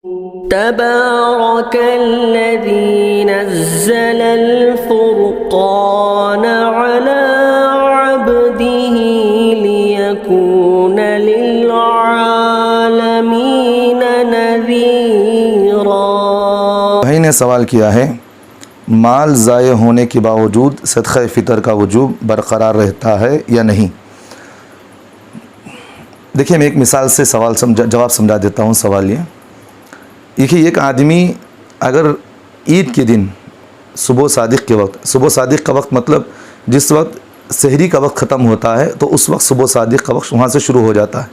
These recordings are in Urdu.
تبارك الذي نزل الفرقان على عبده ليكون للعالمين نذيرا۔ بھائی نے سوال کیا ہے مال ضائع ہونے کے باوجود صدقہ فطر کا وجوب برقرار رہتا ہے یا نہیں؟ دیکھیے میں ایک مثال سے جواب سمجھا دیتا ہوں۔ سوال یہ دیکھیے، ایک آدمی اگر عید کے دن صبح صادق کے وقت، صبح صادق کا وقت مطلب جس وقت سحری کا وقت ختم ہوتا ہے تو اس وقت صبح صادق کا وقت وہاں سے شروع ہو جاتا ہے۔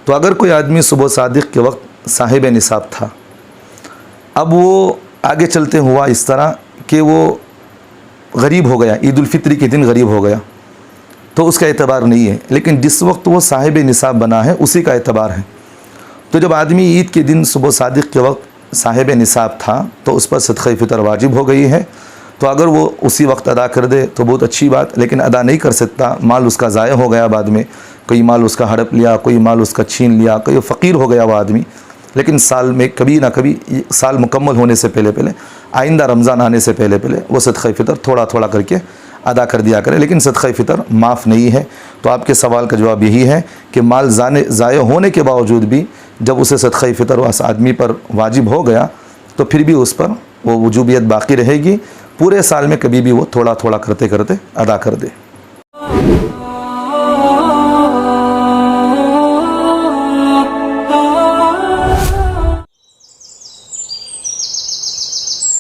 تو اگر کوئی آدمی صبح صادق کے وقت صاحب نصاب تھا، اب وہ آگے چلتے ہوا اس طرح کہ وہ غریب ہو گیا، عید الفطری کے دن غریب ہو گیا، تو اس کا اعتبار نہیں ہے، لیکن جس وقت وہ صاحب نصاب بنا ہے اسی کا اعتبار ہے۔ تو جب آدمی عید کے دن صبح صادق کے وقت صاحب نصاب تھا تو اس پر صدقہ فطر واجب ہو گئی ہے، تو اگر وہ اسی وقت ادا کر دے تو بہت اچھی بات، لیکن ادا نہیں کر سکتا، مال اس کا ضائع ہو گیا، بعد میں کوئی مال اس کا ہڑپ لیا، کوئی مال اس کا چھین لیا، کوئی فقیر ہو گیا وہ آدمی، لیکن سال میں کبھی نہ کبھی، سال مکمل ہونے سے پہلے آئندہ رمضان آنے سے پہلے وہ صدقہ فطر تھوڑا تھوڑا کر کے ادا کر دیا کرے، لیکن صدقہ فطر معاف نہیں ہے۔ تو آپ کے سوال کا جواب یہی ہے کہ مال ضائع ہونے کے باوجود بھی جب اسے صدقہ فطر اس آدمی پر واجب ہو گیا تو پھر بھی اس پر وہ وجوبیت باقی رہے گی، پورے سال میں کبھی بھی وہ تھوڑا تھوڑا کرتے کرتے ادا کر دے۔